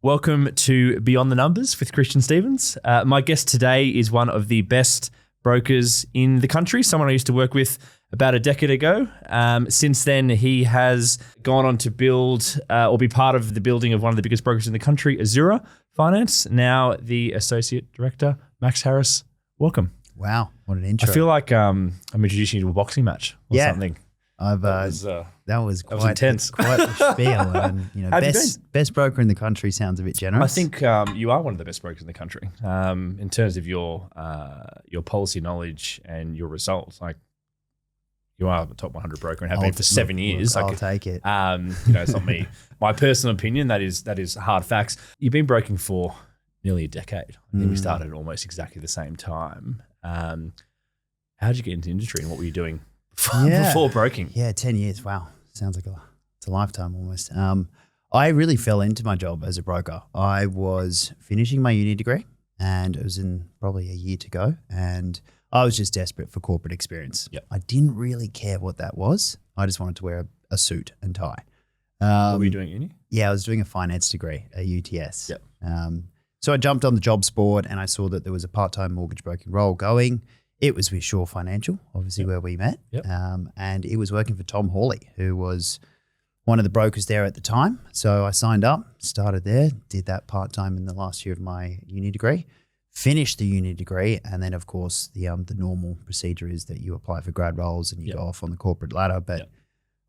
Welcome to Beyond the Numbers with Christian Stevens. My guest today is one of the best brokers in the country, someone I used to work with about a decade ago. Since then, he has gone on to build or be part of the building of one of the biggest brokers in the country, Azura Finance. Now the Associate Director, Max Harris. Welcome. Wow, what an intro. I feel like I'm introducing you to a boxing match or something. That was quite intense. Quite the spiel. And best broker in the country sounds a bit generous. I think you are one of the best brokers in the country in terms of your policy knowledge and your results. Like you are a top 100 broker and have been for 7 years. I'll take it. It's not me. My personal opinion. That is hard facts. You've been broking for nearly a decade. I think we started at almost exactly the same time. How did you get into the industry and what were you doing before broking? Yeah, 10 years. Wow. Sounds like it's a lifetime almost. I really fell into my job as a broker. I was finishing my uni degree and it was in probably a year to go. And I was just desperate for corporate experience. Yep. I didn't really care what that was. I just wanted to wear a suit and tie. What were you doing at uni? Yeah, I was doing a finance degree at UTS. Yep. So I jumped on the jobs board and I saw that there was a part-time mortgage broking role going. It was with Offshore Financial, obviously where we met. Yep. And it was working for Tom Hawley, who was one of the brokers there at the time. So I signed up, started there, did that part-time in the last year of my uni degree, finished the uni degree. And then, of course, the normal procedure is that you apply for grad roles and you go off on the corporate ladder. But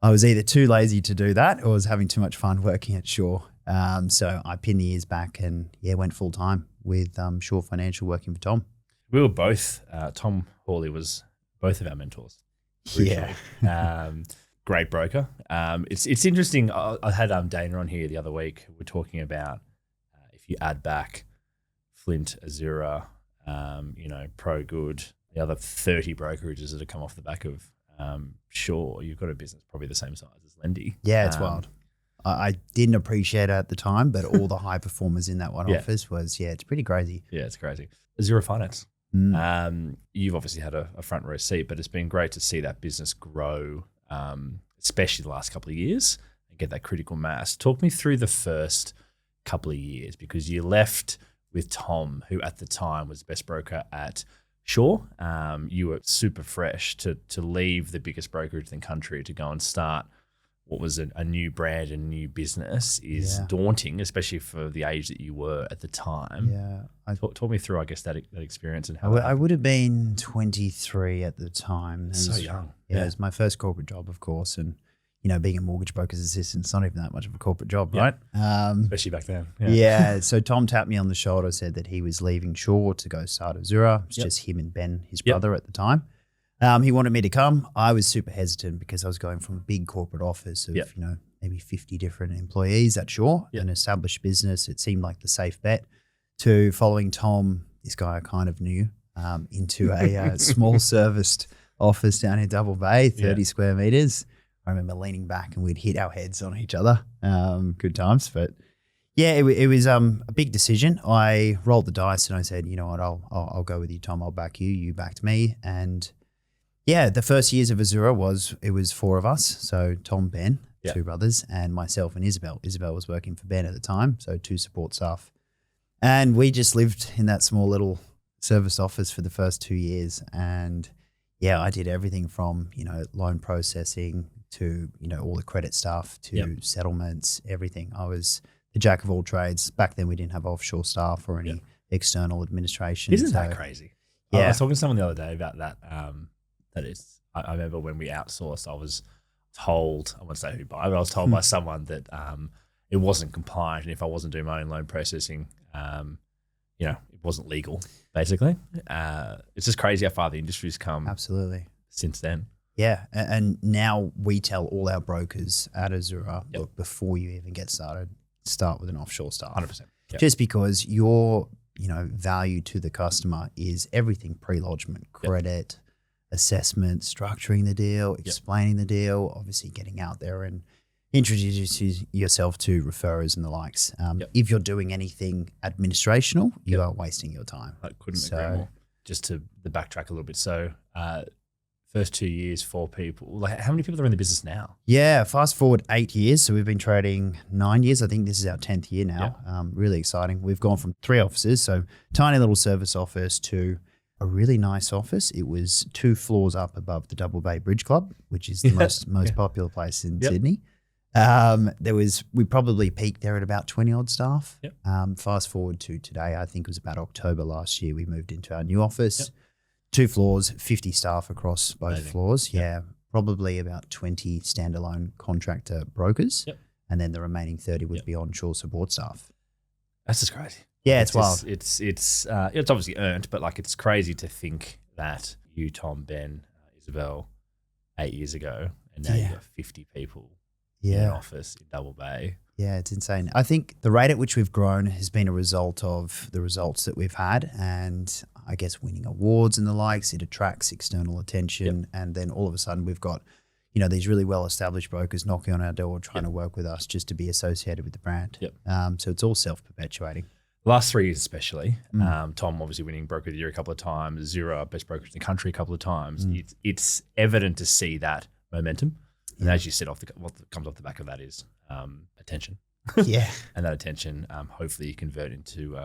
I was either too lazy to do that or was having too much fun working at Shore. So I pinned the ears back and went full time with Shore Financial working for Tom. We were both, Tom Hawley was both of our mentors. Originally. Yeah. Great broker. It's interesting. I had Dana on here the other week. We're talking about if you add back Flint, Azura, Pro Good, the other 30 brokerages that have come off the back of Shore, you've got a business probably the same size as Lending. Yeah, it's wild. I didn't appreciate it at the time, but all the high performers in that one office was, it's pretty crazy. Yeah, it's crazy. Azura Finance. You've obviously had a front row seat, but it's been great to see that business grow, especially the last couple of years and get that critical mass. Talk me through the first couple of years because you left with Tom, who at the time was the best broker at Shore. You were super fresh to leave the biggest brokerage in the country to go and start what was a new brand and new business is daunting, especially for the age that you were at the time. Yeah. Talk me through, I guess, that experience and how I would have been 23 at the time. So young. Yeah, it was my first corporate job, of course. And, being a mortgage broker's assistant, it's not even that much of a corporate job, right? Especially back then. Yeah. So Tom tapped me on the shoulder, said that he was leaving Shore to go start Azura. It's just him and Ben, his brother at the time. He wanted me to come. I was super hesitant because I was going from a big corporate office of, maybe 50 different employees at Shore, an established business. It seemed like the safe bet to following Tom, this guy I kind of knew, into a small serviced office down in Double Bay, 30 square meters. I remember leaning back and we'd hit our heads on each other. Good times. But yeah, it was a big decision. I rolled the dice and I said, you know what, I'll go with you, Tom. I'll back you. You backed me. And yeah, the first years of Azura was four of us. So Tom, Ben, two brothers, and myself and Isabel. Isabel was working for Ben at the time, so two support staff. And we just lived in that small little serviced office for the first 2 years. And yeah, I did everything from, loan processing to, all the credit stuff to settlements, everything. I was the jack of all trades. Back then we didn't have offshore staff or any external administration. Isn't that crazy? Yeah. I was talking to someone the other day about that. I remember when we outsourced, I was told, I won't say who by, but I was told by someone that it wasn't compliant. And if I wasn't doing my own loan processing, it wasn't legal, basically. It's just crazy how far the industry's come. Absolutely. Since then. Yeah. And now we tell all our brokers at Azura, look, before you even get started, start with an offshore staff. 100%. Yep. Just because your, value to the customer is everything pre-lodgement, credit, assessment, structuring the deal, explaining the deal, obviously getting out there and introduce yourself to referrers and the likes. If you're doing anything administrational, you are wasting your time. I couldn't agree more. Just to the backtrack a little bit. So first 2 years, 4 people. Like, how many people are in the business now? Yeah, fast forward 8 years. So we've been trading 9 years. I think this is our 10th year now. Really exciting. We've gone from 3 offices, so tiny little service office, to a really nice office. It was 2 floors up above the Double Bay Bridge Club, which is the most popular place in Sydney. We probably peaked there at about 20 odd staff. Fast forward to today, I think it was about October last year, we moved into our new office. 2 floors, 50 staff across both floors. Probably about 20 standalone contractor brokers. And then the remaining 30 would be onshore support staff. That's just crazy. Yeah, it's wild. It's obviously earned, but like, it's crazy to think that you, Tom, Ben, Isabel, 8 years ago, and now you've got 50 people in an office in Double Bay. Yeah, it's insane. I think the rate at which we've grown has been a result of the results that we've had, and I guess winning awards and the likes. It attracts external attention, and then all of a sudden we've got, these really well-established brokers knocking on our door trying to work with us just to be associated with the brand. So it's all self-perpetuating. The last 3 years especially, Tom obviously winning Broker of the Year a couple of times, Azura Best Brokerage in the Country a couple of times. It's evident to see that momentum. And as you said, what comes off the back of that is attention. And that attention, hopefully you convert into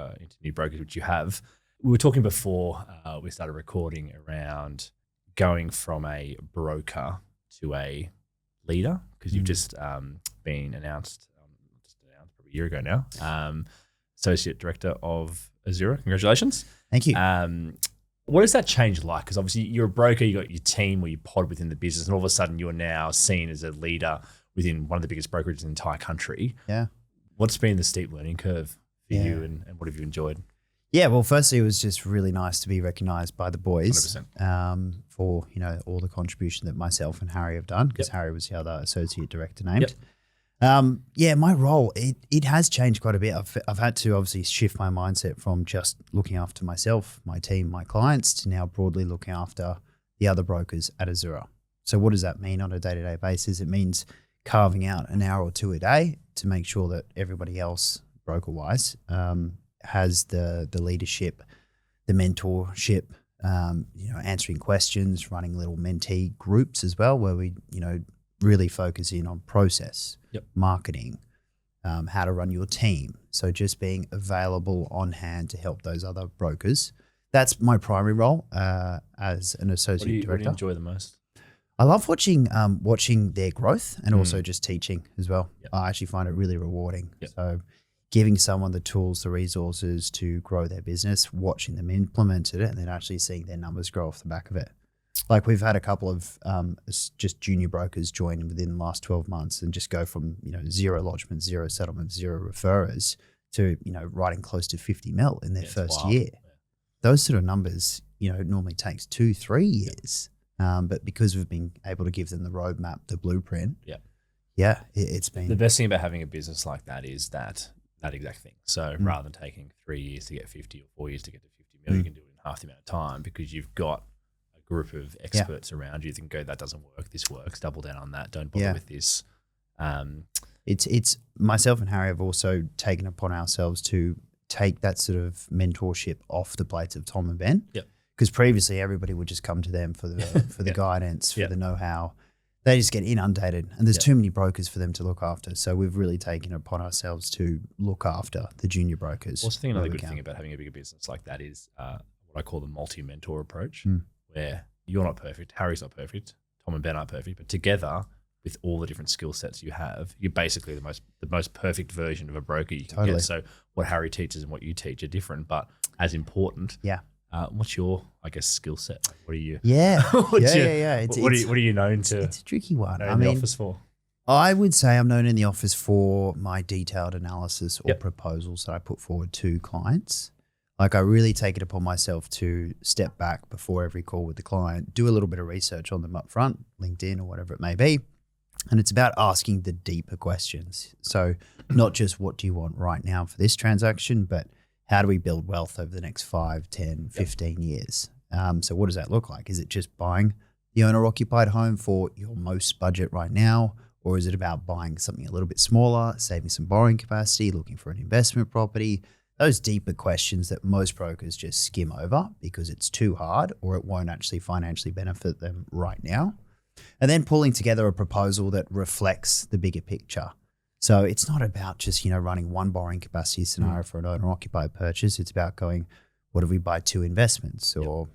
new brokers, which you have. We were talking before we started recording around going from a broker to a leader, because you've just been announced probably a year ago now, Associate Director of Azura. Congratulations. Thank you. What does that change like? Because obviously you're a broker, you got your team or your pod within the business, and all of a sudden you're now seen as a leader within one of the biggest brokerages in the entire country. What's been the steep learning curve for you, and what have you enjoyed? Yeah, well, firstly, it was just really nice to be recognised by the boys 100%. For all the contribution that myself and Harry have done, because Harry was the other associate director named. My role, it has changed quite a bit. I've had to obviously shift my mindset from just looking after myself, my team, my clients, to now broadly looking after the other brokers at Azura. So what does that mean on a day-to-day basis? It means carving out an hour or 2 a day to make sure that everybody else, broker-wise, has the leadership, the mentorship, answering questions, running little mentee groups as well, where we, really focus in on process, marketing, how to run your team. So just being available on hand to help those other brokers. That's my primary role as an associate director. What do you enjoy the most? I love watching their growth, and also just teaching as well. I actually find it really rewarding. So giving someone the tools, the resources to grow their business, watching them implement it, and then actually seeing their numbers grow off the back of it. Like, we've had a couple of just junior brokers join within the last 12 months and just go from 0 lodgements, 0 settlements, 0 referrers to writing close to 50 mil in their first year. Those sort of numbers it normally takes 2-3 years, but because we've been able to give them the roadmap, the blueprint. It's been the best thing about having a business like that is that exact thing. So rather than taking 3 years to get 50 or 4 years to get to 50 mil, you can do it in half the amount of time, because you've got group of experts around you that can go, that doesn't work, this works, double down on that, don't bother with this. It's myself and Harry have also taken upon ourselves to take that sort of mentorship off the plates of Tom and Ben. Because previously everybody would just come to them for the guidance, for the know-how. They just get inundated, and there's too many brokers for them to look after. So we've really taken it upon ourselves to look after the junior brokers. Also, another good thing about having a bigger business like that is what I call the multi-mentor approach, where you're not perfect, Harry's not perfect, Tom and Ben aren't perfect, but together with all the different skill sets you have, you're basically the most perfect version of a broker you can get. So what Harry teaches and what you teach are different, but as important. What's your, I guess, skill set? Like, what are you? What are you known to? It's a tricky one. In the office for? I would say I'm known in the office for my detailed analysis or proposals that I put forward to clients. Like, I really take it upon myself to step back before every call with the client, do a little bit of research on them up front, LinkedIn or whatever it may be. And it's about asking the deeper questions. So not just what do you want right now for this transaction, but how do we build wealth over the next 5, 10, 15 years? So what does that look like? Is it just buying the owner-occupied home for your most budget right now? Or is it about buying something a little bit smaller, saving some borrowing capacity, looking for an investment property? those deeper questions that most brokers just skim over because it's too hard or it won't actually financially benefit them right now. And then pulling together a proposal that reflects the bigger picture. So it's not about just, running one borrowing capacity scenario for an owner-occupied purchase. It's about going, what if we buy 2 investments or,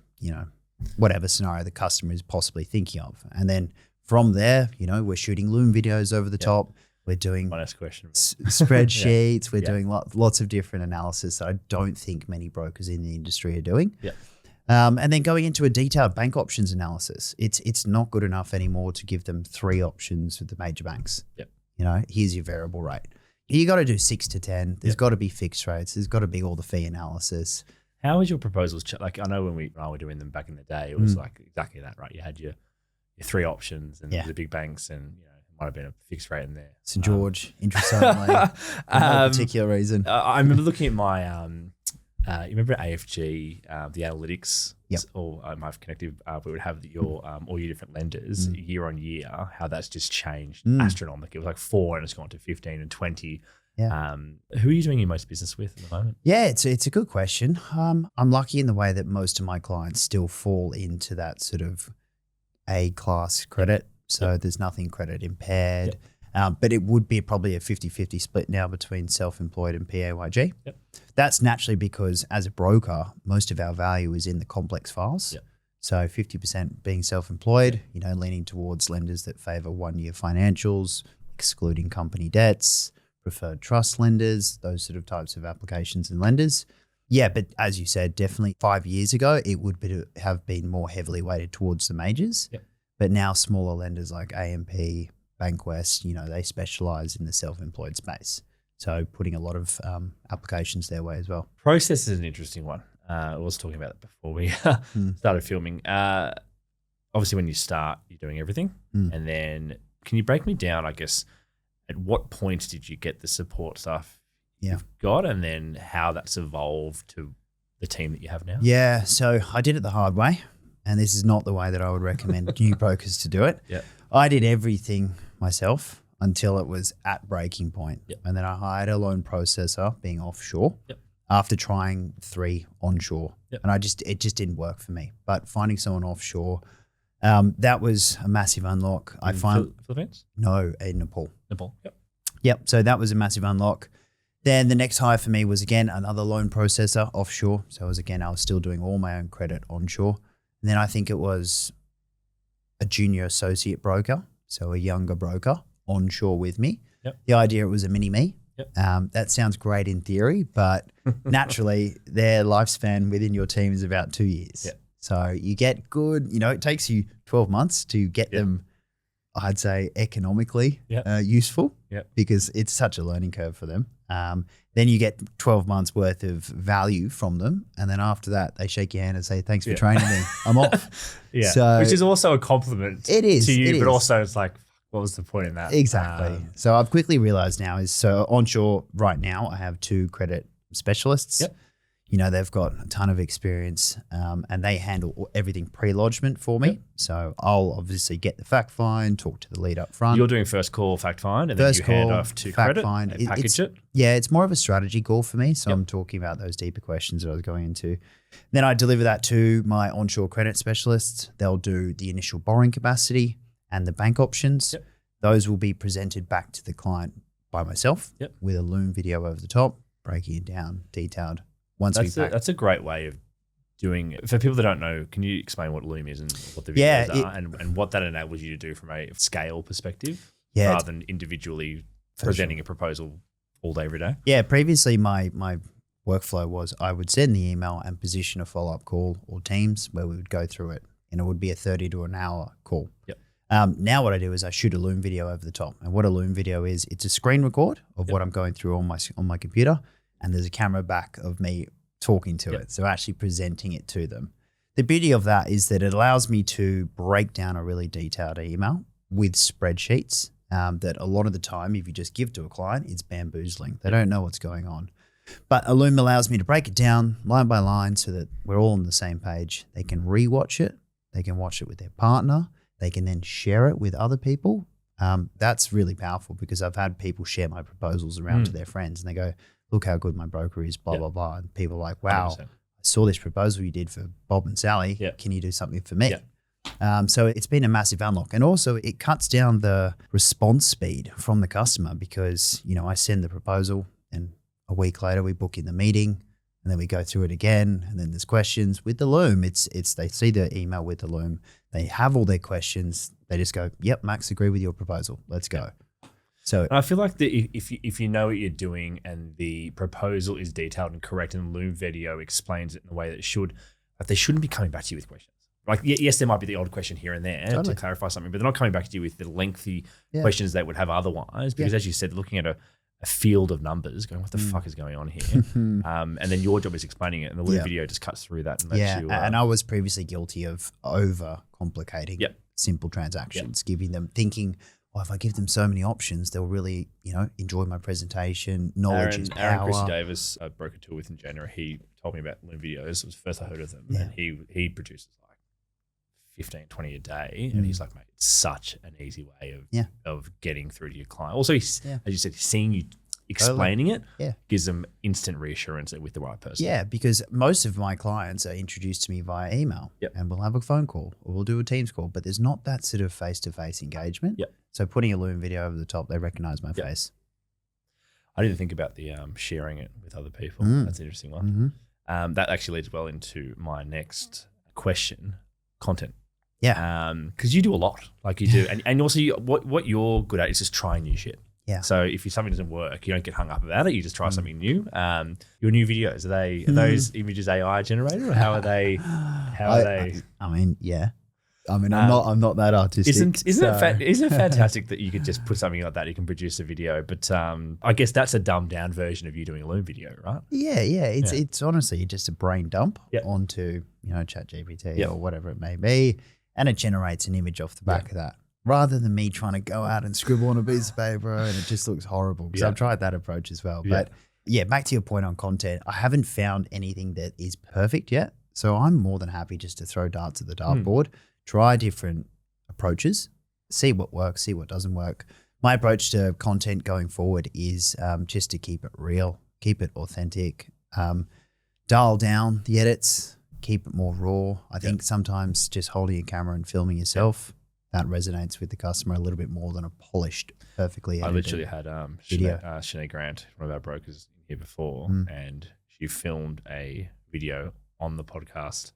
whatever scenario the customer is possibly thinking of. And then from there, we're shooting Loom videos over the top. We're doing spreadsheets. We're doing lots of different analysis that I don't think many brokers in the industry are doing. Yeah. And then going into a detailed bank options analysis. It's not good enough anymore to give them 3 options with the major banks. Yep. Here's your variable rate. You got to do 6 to 10. There's got to be fixed rates. There's got to be all the fee analysis. How was your proposals? Like I know when I were doing them back in the day, it was like exactly that, right? You had your 3 options and the big banks, and it might have been a fixed rate in there. St. George, interest only, for no particular reason. I remember looking at my, you remember AFG, the analytics, or my connective, we would have all your different lenders year on year, how that's just changed astronomically. It was like 4 and it's gone to 15 and 20. Yeah. Who are you doing your most business with at the moment? Yeah, it's a good question. I'm lucky in the way that most of my clients still fall into that sort of A-class credit. So there's nothing credit impaired. But it would be probably a 50-50 split now between self-employed and PAYG. Yep. That's naturally because as a broker, most of our value is in the complex files. Yep. So 50% being self-employed, leaning towards lenders that favor 1-year financials, excluding company debts, preferred trust lenders, those sort of types of applications and lenders. Yeah, but as you said, definitely 5 years ago, it would have been more heavily weighted towards the majors. Yep. But now smaller lenders like AMP, Bankwest, they specialize in the self-employed space. So putting a lot of applications their way as well. Process is an interesting one. I was talking about it before we started filming. Obviously, when you start, you're doing everything. And then can you break me down, I guess, at what point did you get the support stuff you've got, and then how that's evolved to the team that you have now? Yeah, so I did it the hard way, and this is not the way that I would recommend new brokers to do it. Yeah. I did everything myself until it was at breaking point. Yep. And then I hired a loan processor, being offshore, after trying 3 onshore. Yep. And it just didn't work for me. But finding someone offshore, that was a massive unlock. Philippines? No, in Nepal. Nepal, Yep, so that was a massive unlock. Then the next hire for me was, again, another loan processor offshore. So I was still doing all my own credit onshore. And then I think it was a junior associate broker, so a younger broker onshore with me. Yep. The idea, it was a mini me. Yep. That sounds great in theory, but naturally their lifespan within your team is about 2 years. Yep. So you get good, it takes you 12 months to get them, I'd say, economically useful because it's such a learning curve for them. Then you get 12 months worth of value from them. And then after that, they shake your hand and say, thanks for training me. I'm off. So, which is also a compliment to you, but also it's like, what was the point in that? Exactly. So I've quickly realized now onshore right now, I have 2 credit specialists. Yep. They've got a ton of experience and they handle everything pre-lodgement for me. Yep. So I'll obviously get the fact find, talk to the lead up front. You're doing first call fact find, and then you hand off to credit and package it? Yeah, it's more of a strategy call for me. So I'm talking about those deeper questions that I was going into. Then I deliver that to my onshore credit specialists. They'll do the initial borrowing capacity and the bank options. Yep. Those will be presented back to the client by myself with a Loom video over the top, breaking it down, detailed. That's a great way of doing it. For people that don't know, can you explain what Loom is and what the videos are and what that enables you to do from a scale perspective rather than individually presenting a proposal all day, every day? Yeah, previously my workflow was I would send the email and position a follow-up call or Teams where we would go through it, and it would be a 30 to an hour call. Yep. Now what I do is I shoot a Loom video over the top. And what a Loom video is, it's a screen record of what I'm going through on my computer, and there's a camera back of me talking to it. So actually presenting it to them. The beauty of that is that it allows me to break down a really detailed email with spreadsheets that a lot of the time, if you just give to a client, it's bamboozling. They don't know what's going on. But a Loom allows me to break it down line by line so that we're all on the same page. They can rewatch it. They can watch it with their partner. They can then share it with other people. That's really powerful because I've had people share my proposals around to their friends and they go, look how good my broker is, blah, blah, blah. And people are like, wow, 100%. I saw this proposal you did for Bob and Sally. Yeah. Can you do something for me? Yeah. So it's been a massive unlock. And also it cuts down the response speed from the customer because, you know, I send the proposal and a week later we book in the meeting and then we go through it again. And then there's questions. With the Loom, it's they see the email with the Loom. They have all their questions. They just go, yep, Max, agree with your proposal. Let's go. So and I feel like if you know what you're doing and the proposal is detailed and correct and the Loom video explains it in the way that it should, like they shouldn't be coming back to you with questions. Like, yes, there might be the odd question here and there to clarify something, but they're not coming back to you with the lengthy questions they would have otherwise. Because as you said, looking at a field of numbers, going, what the fuck is going on here? And then your job is explaining it, and the Loom video just cuts through that and lets you. And I was previously guilty of over complicating simple transactions, giving them thinking, oh, if I give them so many options, they'll really, you know, enjoy my presentation. Knowledge is power. Aaron Chrissy Davis, I broke a tool with in January. He told me about Loom videos. It was the first I heard of them, and he produces like 15, 20 a day, and he's like, mate, it's such an easy way of getting through to your client. Also, as you said, seeing you explaining it gives them instant reassurance that with the right person. Yeah, because most of my clients are introduced to me via email, and we'll have a phone call or we'll do a Teams call, but there's not that sort of face-to-face engagement. So putting a Loom video over the top, they recognize my face. I didn't think about the sharing it with other people. That's an interesting one. That actually leads well into my next question: content. Because you do a lot, like you do, and also what you're good at is just trying new shit. So if something doesn't work, you don't get hung up about it. You just try something new. Your new videos, are those images AI generated, or how are they? I mean, I'm not that artistic. Isn't it fantastic that you could just put something like that? You can produce a video, but I guess that's a dumbed down version of you doing a Loom video, right? It's honestly just a brain dump onto ChatGPT or whatever it may be, and it generates an image off the back of that. Rather than me trying to go out and scribble on a piece of paper and it just looks horrible, because I've tried that approach as well. But back to your point on content, I haven't found anything that is perfect yet. So I'm more than happy just to throw darts at the dartboard, try different approaches, see what works, see what doesn't work. My approach to content going forward is just to keep it real, keep it authentic, dial down the edits, keep it more raw. I think sometimes just holding a camera and filming yourself, that resonates with the customer a little bit more than a polished, perfectly edited I literally had Sinead Grant, one of our brokers, here before, and she filmed a video on the podcast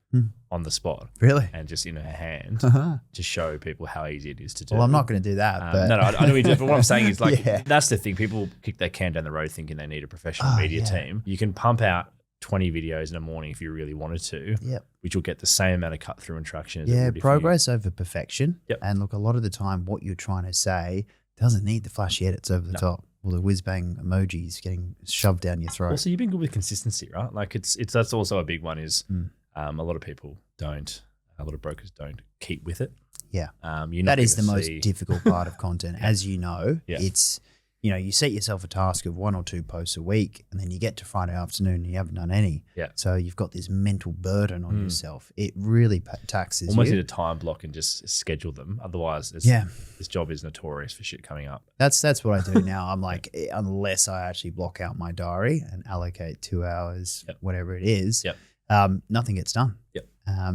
on the spot. Really? And just in her hand to show people how easy it is to do. Well, I'm not going to do that. But no, I know what you do. But what I'm saying is that's the thing. People kick their can down the road thinking they need a professional media team. You can pump out 20 videos in a morning if you really wanted to, which will get the same amount of cut through and traction as it would progress over perfection. And look, a lot of the time what you're trying to say doesn't need the flashy edits over the top, or the whiz bang emojis getting shoved down your throat. Also, you've been good with consistency, right? Like that's also a big one is a lot of brokers don't keep with it. That is the most difficult part of content. As you know, it's, you set yourself a task of 1 or 2 posts a week, and then you get to Friday afternoon and you haven't done any. So you've got this mental burden on yourself. It really taxes Almost you. need a time block and just schedule them. Otherwise, this job is notorious for shit coming up. That's what I do now. I'm like, unless I actually block out my diary and allocate 2 hours, whatever it is, nothing gets done.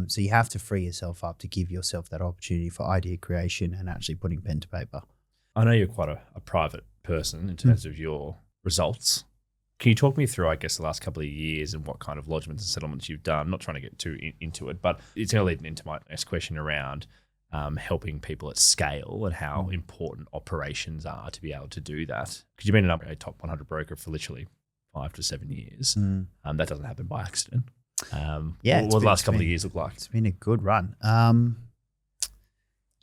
So you have to free yourself up to give yourself that opportunity for idea creation and actually putting pen to paper. I know you're quite a private person in terms of your results. Can you talk me through, I guess, the last couple of years and what kind of lodgements and settlements you've done? I'm not trying to get too into it, but it's going to lead into my next question around helping people at scale and how important operations are to be able to do that. Because you've been a top 100 broker for literally 5 to 7 years. That doesn't happen by accident. What the last couple of years look like? It's been a good run.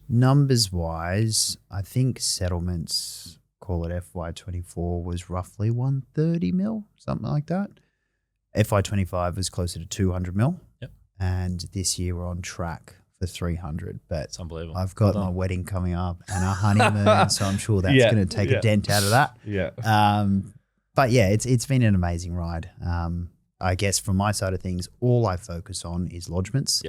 Numbers wise, I think settlements, call it FY24, was roughly 130 mil, something like that. FY25 was closer to 200 mil. And this year we're on track for 300. But it's unbelievable. I've got my wedding coming up and our honeymoon, so I'm sure that's going to take a dent out of that. But it's been an amazing ride. I guess from my side of things, all I focus on is lodgements.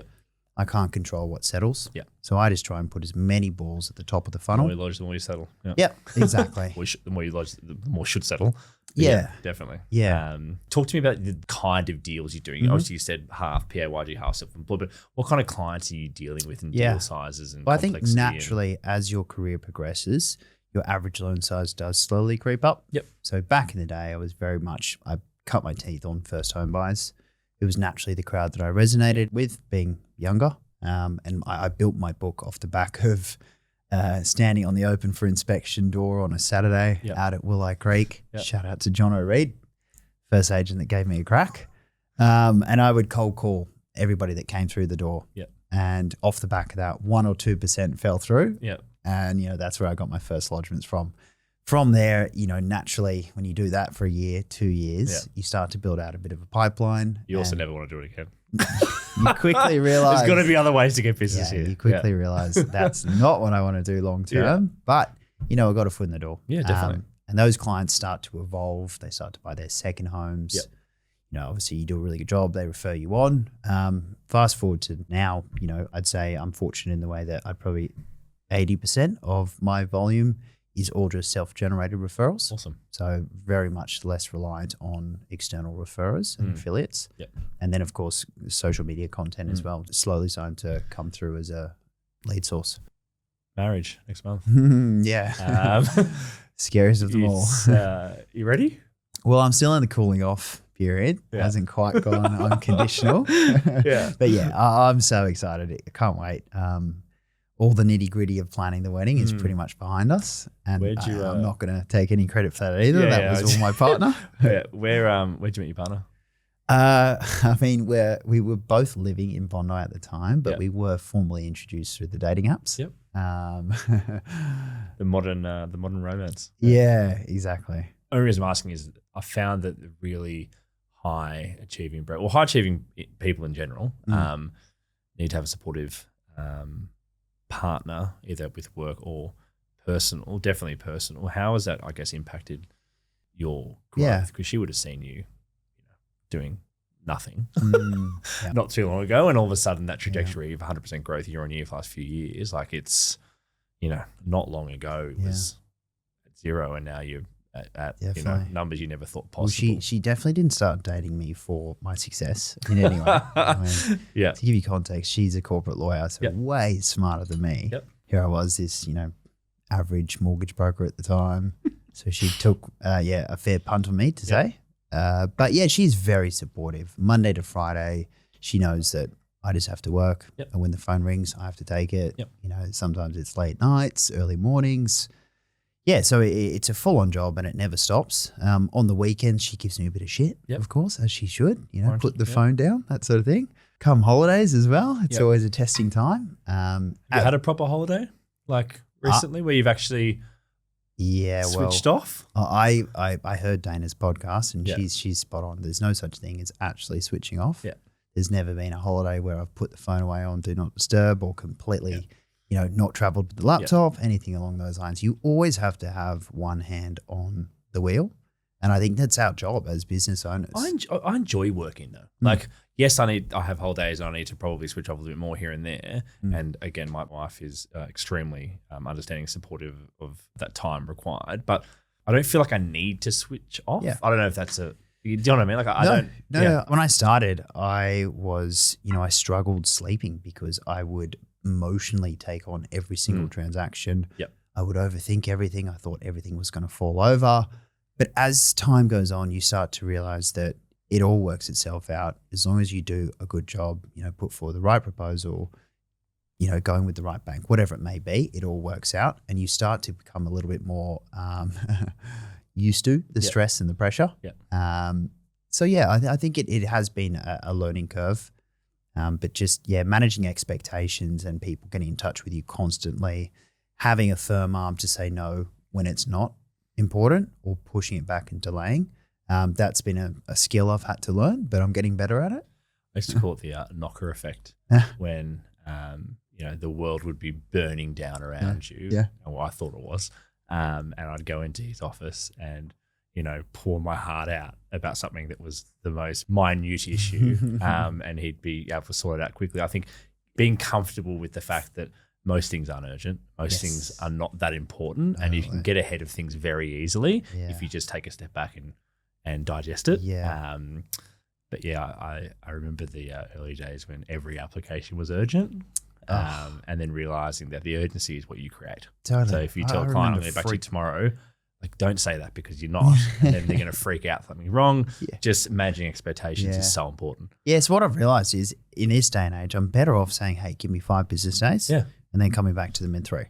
I can't control what settles. So I just try and put as many balls at the top of the funnel. The more you lodge, the more you settle. Exactly. The more you lodge, the more should settle. Yeah. definitely. Yeah. Talk to me about the kind of deals you're doing. Obviously, you said half PAYG, half self-employed, but what kind of clients are you dealing with in deal sizes and Well, I think complexity? naturally, as your career progresses, your average loan size does slowly creep up. Yep. So back in the day, I cut my teeth on first home buyers. It was naturally the crowd that I resonated with, being younger. And I built my book off the back of standing on the open for inspection door on a Saturday out at Willow Creek. Shout out to John O'Reed, first agent that gave me a crack. And I would cold call everybody that came through the door. Yep. And off the back of that, 1 or 2% fell through. Yep. And, that's where I got my first lodgements from. From there, naturally, when you do that for a year, 2 years, you start to build out a bit of a pipeline. You also never want to do it again. You quickly realize there's got to be other ways to get business here. You quickly realize that's not what I want to do long term. But, I got a foot in the door. Yeah, definitely. And those clients start to evolve. They start to buy their second homes. Yep. Obviously you do a really good job. They refer you on. Fast forward to now, I'd say I'm fortunate in the way that I'd probably 80% of my volume is all just self-generated referrals. Awesome. So very much less reliant on external referrers and affiliates. Yep. And then, of course, social media content as well, slowly starting to come through as a lead source. Marriage next month. Yeah. Scariest of them all. You ready? Well, I'm still in the cooling off period. It hasn't quite gone unconditional. But yeah, I'm so excited. I can't wait. All the nitty gritty of planning the wedding is pretty much behind us, and I'm not going to take any credit for that either. That was all my partner. Where'd you meet your partner? I mean, we were both living in Bondi at the time, but we were formally introduced through the dating apps. Yep. The modern romance. Yeah, exactly. The only reason I'm asking is I found that the really high achieving people in general need to have a supportive partner, either with work or personal, definitely personal. How has that, I guess, impacted your growth? Because she would have seen you, doing nothing not too long ago, and all of a sudden that trajectory of 100% growth year on year for the last few years, like it's, not long ago it was at zero, and now you're at numbers you never thought possible. Well, she definitely didn't start dating me for my success in any way. To give you context, she's a corporate lawyer, so way smarter than me. Here I was, this average mortgage broker at the time. So she took a fair punt on me to say. But yeah, she's very supportive. Monday to Friday, she knows that I just have to work. And when the phone rings, I have to take it. Sometimes it's late nights, early mornings. Yeah, so it's a full-on job and it never stops. On the weekends, she gives me a bit of shit, of course, as she should. Put the phone down, that sort of thing. Come holidays as well. It's always a testing time. You had a proper holiday, like recently, where you've actually switched off? I heard Dana's podcast, and she's spot on. There's no such thing as actually switching off. There's never been a holiday where I've put the phone away on Do Not Disturb or completely not traveled with the laptop, anything along those lines. You always have to have one hand on the wheel. And I think that's our job as business owners. I enjoy working though. Like, yes, I have holidays. I need to probably switch off a little bit more here and there. And again, my wife is extremely understanding, supportive of that time required. But I don't feel like I need to switch off. I don't know if that's do you know what I mean? Like I don't. No. When I started, I was, I struggled sleeping because I would emotionally take on every single transaction. I would overthink everything. I thought everything was going to fall over. But as time goes on, you start to realize that it all works itself out as long as you do a good job, put forward the right proposal, going with the right bank, whatever it may be, it all works out. And you start to become a little bit more used to the stress and the pressure. So I think it has been a learning curve. But just, managing expectations and people getting in touch with you constantly, having a firm arm to say no when it's not important or pushing it back and delaying. That's been a skill I've had to learn, but I'm getting better at it. I used to call it the knocker effect when, the world would be burning down around you. Well, I thought it was. And I'd go into his office and, pour my heart out about something that was the most minute issue, and he'd be able to sort it out quickly. I think being comfortable with the fact that most things aren't urgent, most things are not that important, and you can get ahead of things very easily if you just take a step back and and digest it. Yeah. But yeah, I remember the early days when every application was urgent. And then realizing that the urgency is what you create. Totally. So if you tell a client, I'm going to be back to you tomorrow, like don't say that because you're not. And then they're going to freak out something wrong. Yeah. Just managing expectations is so important. Yeah, so what I've realized is in this day and age, I'm better off saying, hey, give me 5 business days and then coming back to them in 3.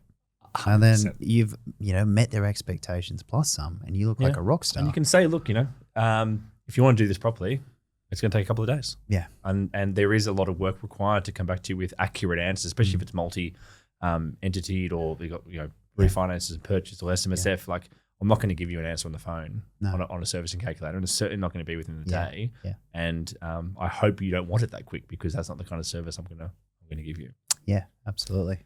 100%. And then you've, met their expectations plus some and you look like a rock star. And you can say, look, if you want to do this properly, it's going to take a couple of days. Yeah. And there is a lot of work required to come back to you with accurate answers, especially if it's multi-entitied or you got, refinances and purchase or SMSF. Like, I'm not going to give you an answer on the phone on a servicing calculator, and it's certainly not going to be within the day. Yeah. And I hope you don't want it that quick because that's not the kind of service I'm going to give you. Yeah, absolutely.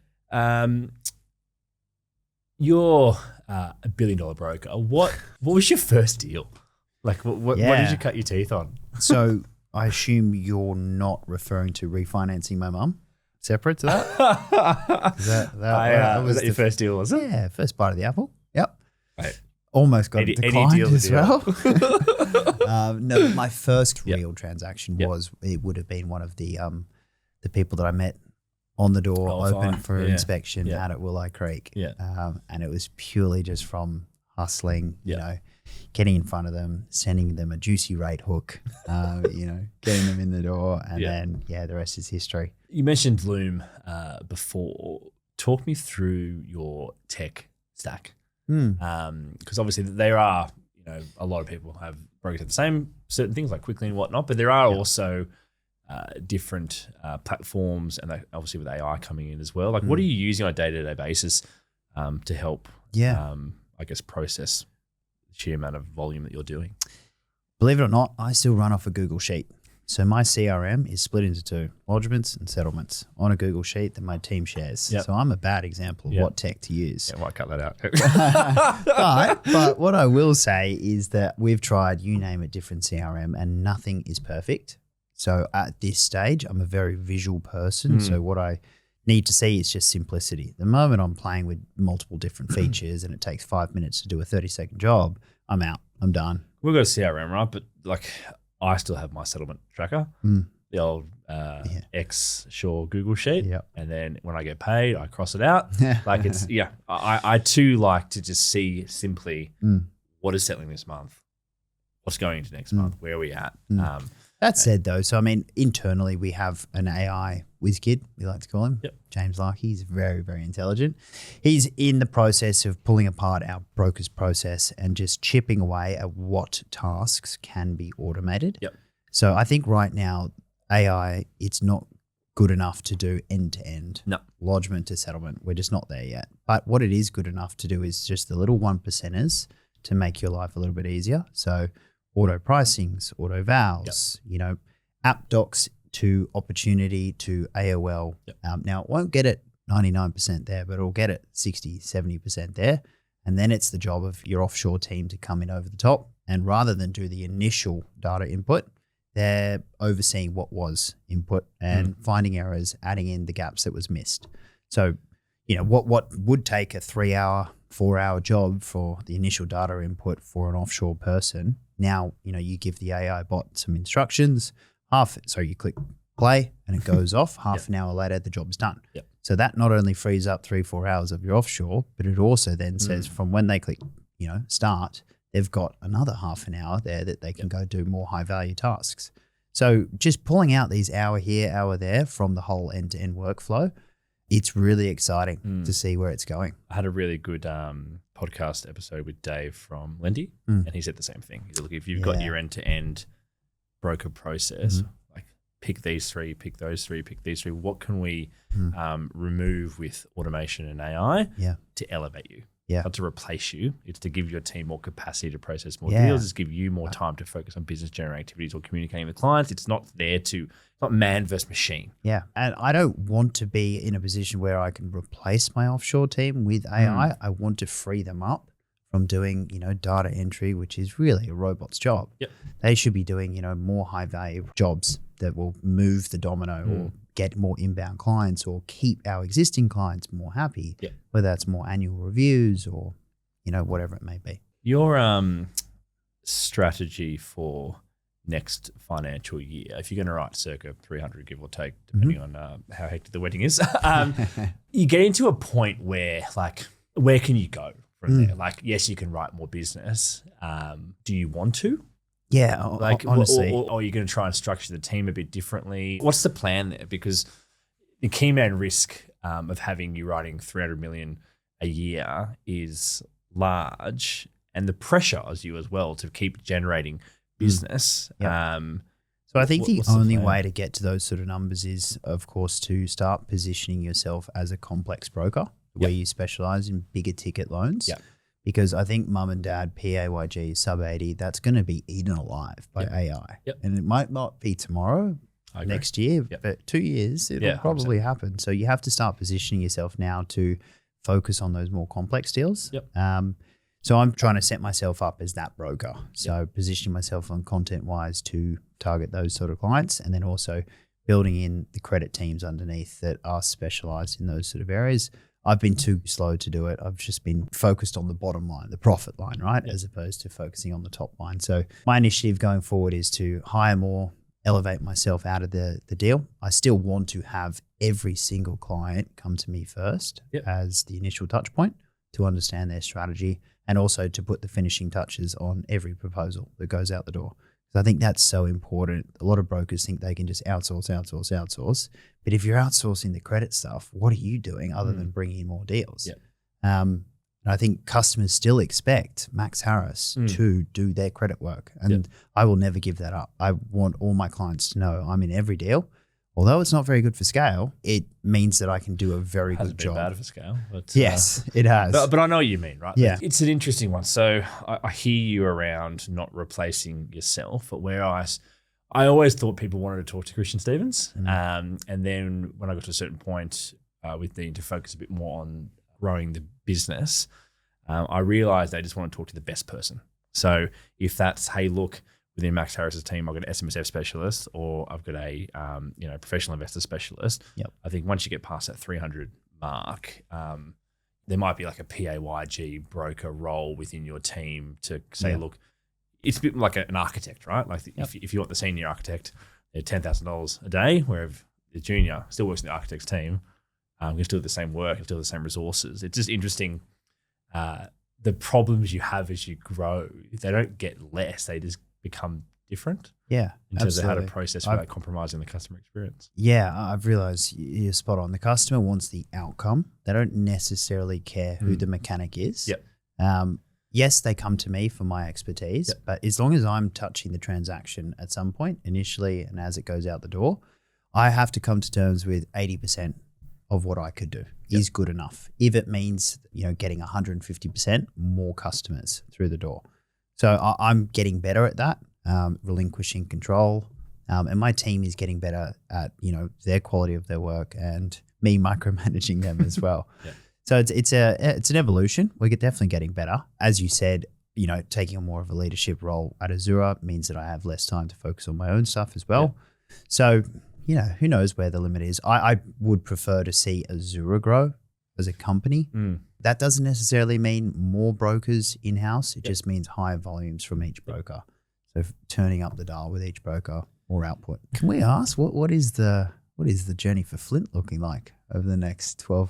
You're a $1 billion broker. What was your first deal? Like, what did you cut your teeth on? So I assume you're not referring to refinancing my mum separate to that? Was that your first deal, was it? Yeah, first bite of the apple. Yep. Right. Almost got declined as well. No, my first Yep. real transaction it would have been one of the people that I met on the door, open for inspection out at Willow Creek. Yeah. And it was purely just from hustling, getting in front of them, sending them a juicy rate hook, getting them in the door, and then the rest is history. You mentioned Loom before. Talk me through your tech stack, because obviously there are, a lot of people have brokers at the same certain things like Quickly and whatnot, but there are also different platforms, and obviously with AI coming in as well. Like, what are you using on a day-to-day basis to help? I guess process the sheer amount of volume that you're doing. Believe it or not, I still run off a Google Sheet. So my CRM is split into 2, lodgements and settlements on a Google Sheet that my team shares. Yep. So I'm a bad example of what tech to use. Yeah, I might cut that out. but what I will say is that we've tried, you name it, different CRM, and nothing is perfect. So at this stage, I'm a very visual person. So what I need to see is just simplicity. The moment I'm playing with multiple different features and it takes 5 minutes to do a 30-second job, I'm out. I'm done. We've got a CRM, right? But I still have my settlement tracker, the old Offshore Google Sheet. Yep. And then when I get paid, I cross it out. I too like to just see simply what is settling this month, what's going into next month, where are we at. That said, though, so I mean, internally we have an AI whiz kid, we like to call him, James Larkey. He's very, very intelligent. He's in the process of pulling apart our broker's process and just chipping away at what tasks can be automated. Yep. So I think right now, AI, it's not good enough to do end-to-end. No. Lodgement to settlement. We're just not there yet. But what it is good enough to do is just the little 1%ers to make your life a little bit easier. So auto pricings, auto vals, app docs to opportunity to AOL. Now, it won't get it 99% there, but it'll get it 60, 70% there. And then it's the job of your offshore team to come in over the top. And rather than do the initial data input, they're overseeing what was input and finding errors, adding in the gaps that was missed. So, what would take a 3-hour, 4-hour job for the initial data input for an offshore person, now, you give the AI bot some instructions, so you click play and it goes off. Half an hour later, the job is done. Yep. So that not only frees up 3-4 hours of your offshore, but it also then says from when they click, start, they've got another half an hour there that they can go do more high value tasks. So just pulling out these hour here, hour there from the whole end-to-end workflow, it's really exciting to see where it's going. I had a really good podcast episode with Dave from Lending, and he said the same thing. He said, look, if you've got your end-to-end broker process, like pick these 3, pick those 3, pick these 3. What can we remove with automation and AI to elevate you? Not to replace you. It's to give your team more capacity to process more deals. It's give you more time to focus on business generating activities or communicating with clients. It's not not man versus machine. Yeah. And I don't want to be in a position where I can replace my offshore team with AI. I want to free them up from doing, data entry, which is really a robot's job. Yep. They should be doing, more high value jobs that will move the domino or get more inbound clients or keep our existing clients more happy, whether that's more annual reviews or, whatever it may be. Your strategy for next financial year? If you're going to write circa 300, give or take, depending on how hectic the wedding is, you get into a point where, like, where can you go from there? Like, yes, you can write more business. Do you want to? Yeah, Like, honestly. or are you going to try and structure the team a bit differently? What's the plan there? Because the key man risk of having you writing 300 million a year is large, and the pressure on you as well to keep generating business. Yep. So I think the only plan? way to get to those sort of numbers is, of course, to start positioning yourself as a complex broker where you specialize in bigger ticket loans. Yep. Because I think mum and dad, PAYG, sub 80, that's going to be eaten alive by AI. Yep. And it might not be tomorrow, next year, but 2 years, it'll probably happen. So you have to start positioning yourself now to focus on those more complex deals. Yep. So I'm trying to set myself up as that broker. So positioning myself on content-wise to target those sort of clients, and then also building in the credit teams underneath that are specialized in those sort of areas. I've been too slow to do it. I've just been focused on the bottom line, the profit line, right? As opposed to focusing on the top line. So my initiative going forward is to hire more, elevate myself out of the deal. I still want to have every single client come to me first as the initial touch point to understand their strategy, and also to put the finishing touches on every proposal that goes out the door. So I think that's so important. A lot of brokers think they can just outsource. But if you're outsourcing the credit stuff, what are you doing other than bringing in more deals? Yep. And I think customers still expect Max Harris to do their credit work. And I will never give that up. I want all my clients to know I'm in every deal. Although it's not very good for scale, it means that I can do a very good job. Hasn't been bad for scale. But, yes, it has. But I know what you mean, right? Yeah. It's an interesting one. So I hear you around not replacing yourself, but whereas I always thought people wanted to talk to Christian Stevens. And then when I got to a certain point with needing to focus a bit more on growing the business, I realized they just want to talk to the best person. So if that's, hey, look, within Max Harris's team, I've got an SMSF specialist, or I've got a professional investor specialist. I think once you get past that 300 mark, there might be like a PAYG broker role within your team to say, look, it's a bit like an architect, right? Like if you want the senior architect, they're $10,000 a day, whereas the junior still works in the architect's team, can still do the same work, can still do the same resources. It's just interesting. The problems you have as you grow, they don't get less, they just become different. Yeah, in terms of how to process without compromising the customer experience. Yeah, I've realized you're spot on. The customer wants the outcome. They don't necessarily care who the mechanic is. Yes, they come to me for my expertise, but as long as I'm touching the transaction at some point initially and as it goes out the door, I have to come to terms with 80% of what I could do is good enough. If it means, getting 150% more customers through the door. So I'm getting better at that, relinquishing control. And my team is getting better at, their quality of their work and me micromanaging them as well. So it's an evolution. We're definitely getting better. As you said, taking on more of a leadership role at Azura means that I have less time to focus on my own stuff as well. So, who knows where the limit is. I would prefer to see Azura grow as a company. That doesn't necessarily mean more brokers in-house. It just means higher volumes from each broker. So turning up the dial with each broker, more output. Can we ask what is the journey for Flint looking like over the next 2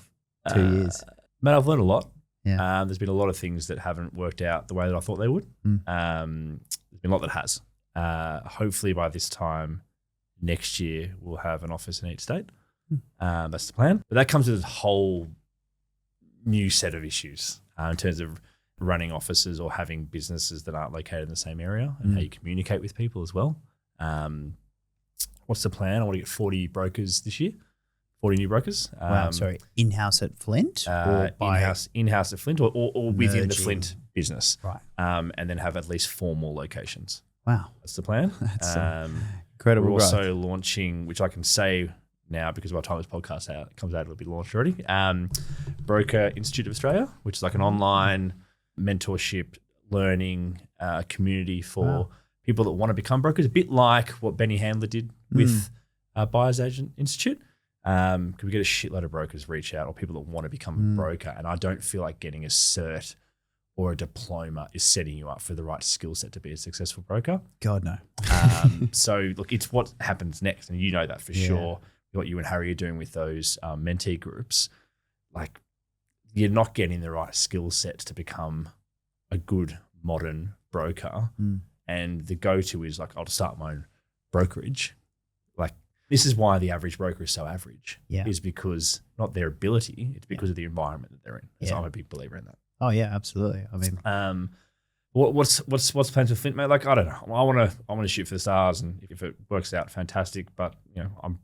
years? Man, I've learned a lot. There's been a lot of things that haven't worked out the way that I thought they would. There's been a lot that has. Hopefully by this time next year, we'll have an office in each state. That's the plan. But that comes with a whole new set of issues in terms of running offices or having businesses that aren't located in the same area and how you communicate with people as well. What's the plan? I want to get 40 brokers this year, 40 new brokers. In-house at Flint? In-house at Flint or within the Flint business. Right. And then have at least 4 more locations. Wow. That's the plan. That's incredible. We're also launching, which I can say now because by the time this podcast comes out, it'll be launched already. Broker Institute of Australia, which is like an online mentorship, learning community for people that want to become brokers, a bit like what Benny Handler did with Buyers Agent Institute. Because we get a shitload of brokers reach out or people that want to become a broker, and I don't feel like getting a cert or a diploma is setting you up for the right skill set to be a successful broker. God, no. So look, it's what happens next, and you know that for sure. What you and Harry are doing with those mentee groups, like you're not getting the right skill set to become a good modern broker. And the go-to is like, I'll just start my own brokerage. Like this is why the average broker is so average. Is because not their ability, it's because of the environment that they're in. So I'm a big believer in that. Oh yeah, absolutely. I mean, what's plans for Flint, mate? Like I don't know. I want to shoot for the stars, and if it works out, fantastic. But I'm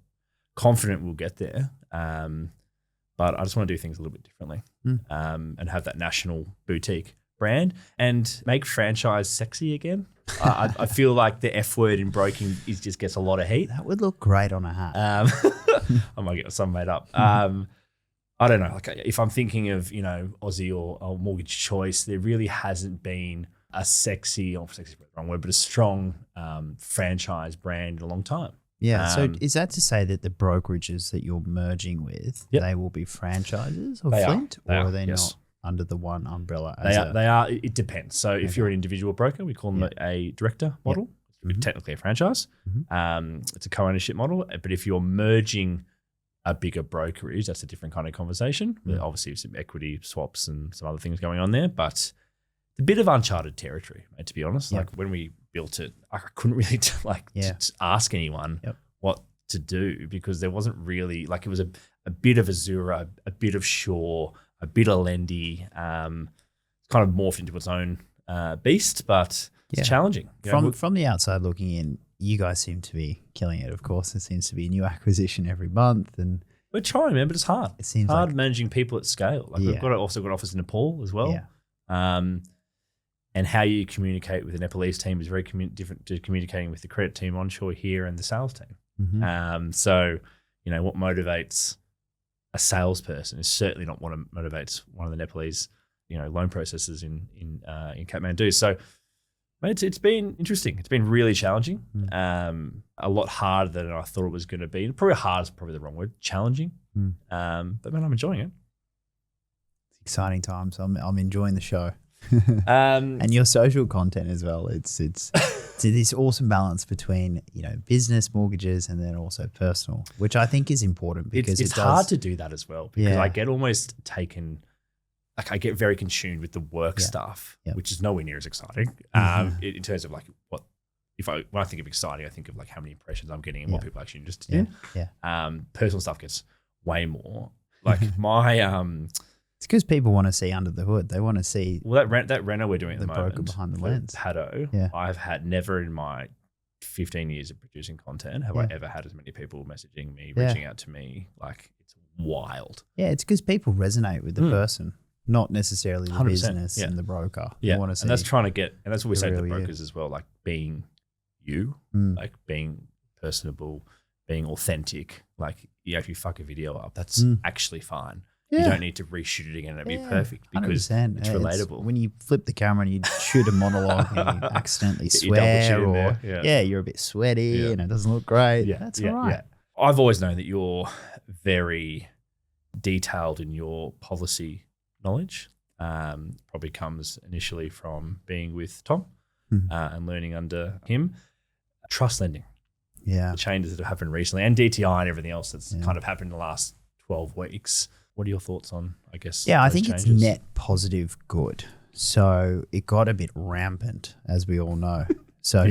confident we'll get there. But I just want to do things a little bit differently, and have that national boutique brand and make franchise sexy again. I feel like the F word in broking just gets a lot of heat. that would look great on a hat. I might get some made up. I don't know. Like if I'm thinking of, Aussie or Mortgage Choice, there really hasn't been a sexy is the wrong word, but a strong franchise brand in a long time. Yeah. So is that to say that the brokerages that you're merging with, they will be franchises of Flint, or are they not under the one umbrella? They are. It depends. So if you're an individual broker, we call them a director model. It's technically a franchise. It's a co-ownership model. But if you're merging a bigger brokerage, that's a different kind of conversation. Obviously, some equity swaps and some other things going on there, but it's a bit of uncharted territory, mate, to be honest. Like when we built it, I couldn't really just ask anyone what to do, because there wasn't really, like, it was a bit of Azura, a bit of Shore, a bit of Lendy. It's kind of morphed into its own beast, but it's challenging. From the outside looking in, you guys seem to be killing it. Of course, there seems to be a new acquisition every month, and we're trying, man, but it's hard. It seems hard like managing people at scale. Like we've also got office in Nepal as well. And how you communicate with the Nepalese team is very different to communicating with the credit team onshore here and the sales team. So, what motivates a salesperson is certainly not what motivates one of the Nepalese, loan processors in Kathmandu. So, mate, it's been interesting. It's been really challenging. A lot harder than I thought it was going to be. Probably hard is probably the wrong word. Challenging. But man, I'm enjoying it. It's exciting times. I'm enjoying the show. And your social content as well. It's this awesome balance between business, mortgages, and then also personal, which I think is important, because it's hard to do that as well, because I get almost taken. Like I get very consumed with the work stuff, which is nowhere near as exciting. In terms of like when I think of exciting, I think of like how many impressions I'm getting and what people are actually interested in. Personal stuff gets way more. Like it's because people want to see under the hood. They want to see that reno we're doing at the moment. Broker behind the lens. Paddo. I've had never in my 15 years of producing content have I ever had as many people messaging me, reaching out to me. Like it's wild. Yeah, it's because people resonate with the person, not necessarily the business and the broker. Yeah, want to see, and that's trying to get, and that's what we say to the brokers as well, like being you, like being personable, being authentic. Like if you fuck a video up, that's actually fine. You don't need to reshoot it again and it'd be perfect, because 100%. It's relatable. When you flip the camera and you shoot a monologue and you accidentally swear, or you're a bit sweaty and it doesn't look great. That's all right. I've always known that you're very detailed in your policy knowledge. Probably comes initially from being with Tom and learning under him. Trust lending. The changes that have happened recently, and DTI and everything else that's kind of happened in the last 12 weeks. What are your thoughts on, I guess, I think changes? It's net positive good. So it got a bit rampant, as we all know. So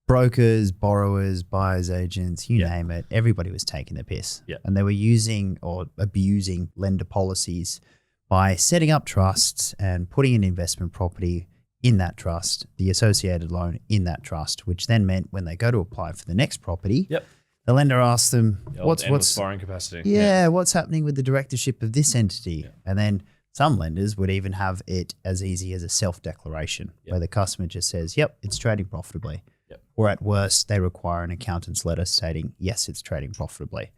brokers, borrowers, buyers, agents, you name it, everybody was taking the piss. And they were using or abusing lender policies by setting up trusts and putting an investment property in that trust, the associated loan in that trust, which then meant when they go to apply for the next property, the lender asks them, what's borrowing capacity? What's happening with the directorship of this entity? And then some lenders would even have it as easy as a self-declaration where the customer just says, yep, it's trading profitably. Or at worst, they require an accountant's letter stating, yes, it's trading profitably.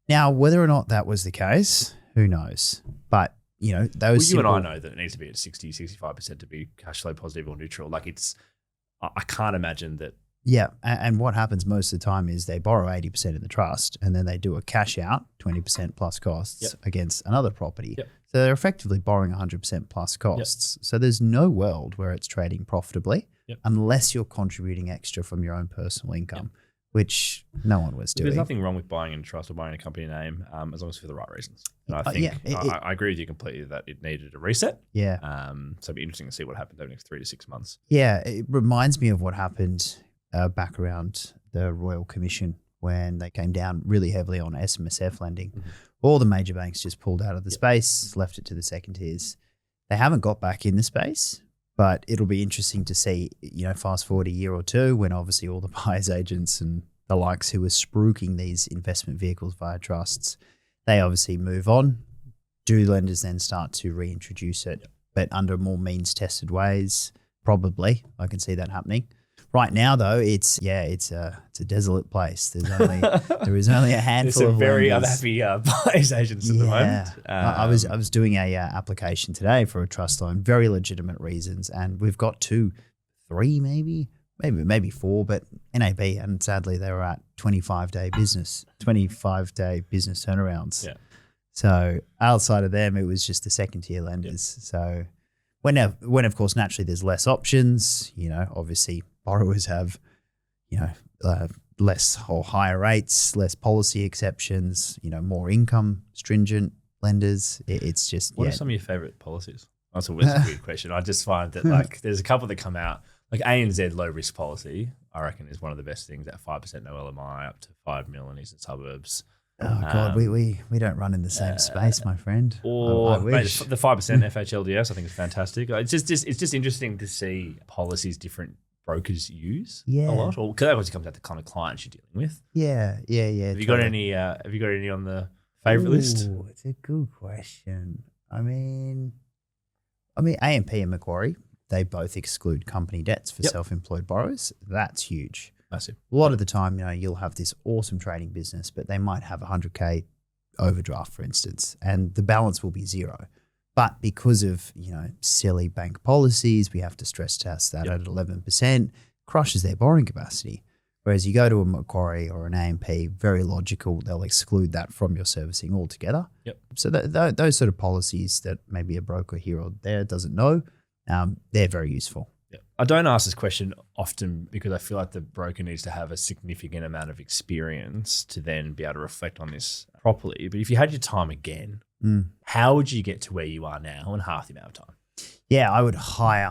Now, whether or not that was the case, who knows? But, those you and I know that it needs to be at 60, 65% to be cash flow positive or neutral. Like I can't imagine that. Yeah, and what happens most of the time is they borrow 80% in the trust and then they do a cash out, 20% plus costs against another property. So they're effectively borrowing 100% plus costs. So there's no world where it's trading profitably unless you're contributing extra from your own personal income, which no one was doing. There's nothing wrong with buying in trust or buying a company name as long as for the right reasons. And I think I agree with you completely that it needed a reset. Yeah. So it'd be interesting to see what happens over the next 3 to 6 months. Yeah. It reminds me of what happened back around the Royal Commission when they came down really heavily on SMSF lending. Mm-hmm. All the major banks just pulled out of the space, left it to the second tiers. They haven't got back in the space, but it'll be interesting to see, fast forward a year or two when obviously all the buyers agents and the likes who are spruiking these investment vehicles via trusts, they obviously move on. Do lenders then start to reintroduce it, but under more means-tested ways? Probably. I can see that happening. Right now, though, it's a desolate place. There is only a handful of very lenders. unhappy buyers agents at the moment. I was doing a application today for a trust loan, very legitimate reasons, and we've got 2, 3 maybe 4, but NAB, and sadly they were at 25-day business turnarounds. Yeah. So outside of them, it was just the second tier lenders. Yeah. So when of course naturally there's less options, obviously borrowers have, less or higher rates, less policy exceptions, more income stringent lenders. It's just What are some of your favorite policies? That's a weird question. I just find that there's a couple that come out. Like ANZ low risk policy, I reckon is one of the best things at 5% no LMI up to 5 mil in eastern suburbs. Oh God, we don't run in the same space, my friend. Or I wish. The 5% FHLDS, I think is fantastic. It's just interesting to see policies different brokers use a lot. Because that obviously comes out the kind of clients you're dealing with. Yeah. Have you got any on the favorite list? It's a good question. I mean, AMP and Macquarie, they both exclude company debts for self-employed borrowers. That's huge. Massive. A lot of the time, you'll have this awesome trading business, but they might have 100K overdraft, for instance, and the balance will be zero. But because of, silly bank policies, we have to stress test that at 11%, crushes their borrowing capacity. Whereas you go to a Macquarie or an AMP, very logical, they'll exclude that from your servicing altogether. Yep. So those sort of policies that maybe a broker here or there doesn't know, they're very useful. Yeah. I don't ask this question often because I feel like the broker needs to have a significant amount of experience to then be able to reflect on this properly. But if you had your time again, how would you get to where you are now in half the amount of time? Yeah, I would hire.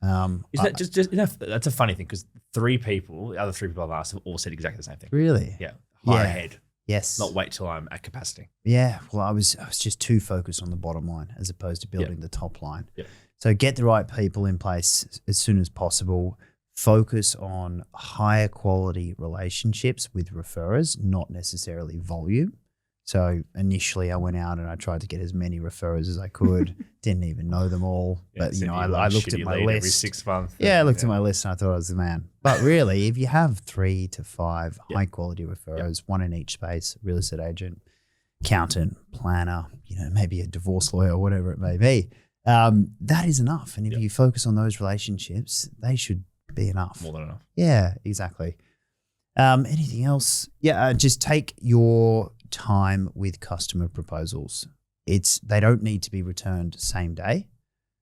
Isn't that just that's a funny thing because the other three people I've asked have all said exactly the same thing. Really? Yeah. Hire ahead. Yes. Not wait till I'm at capacity. Yeah. Well, I was just too focused on the bottom line as opposed to building the top line. Yep. So get the right people in place as soon as possible. Focus on higher quality relationships with referrers, not necessarily volume. So initially I went out and I tried to get as many referrers as I could. Didn't even know them all. But, I looked at my list. Every 6 months. Yeah, I looked at my list and I thought I was the man. But really, if you have 3 to 5 high quality referrers, one in each space, real estate agent, accountant, planner, maybe a divorce lawyer, whatever it may be, that is enough. And if you focus on those relationships, they should be enough. More than enough. Yeah, exactly. Anything else? Yeah, just take your time with customer proposals. They don't need to be returned same day.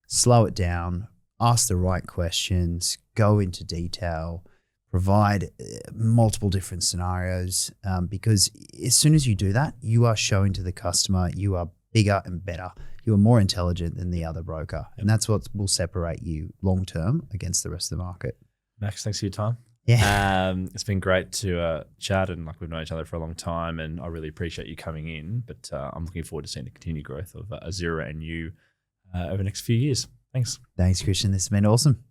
Slow it down, ask the right questions, go into detail, provide multiple different scenarios, because as soon as you do that, you are showing to the customer you are bigger and better. You are more intelligent than the other broker. And that's what will separate you long-term against the rest of the market. Max, thanks for your time. Yeah. It's been great to chat, and we've known each other for a long time, and I really appreciate you coming in, but I'm looking forward to seeing the continued growth of Azura and you over the next few years. Thanks. Thanks, Christian. This has been awesome.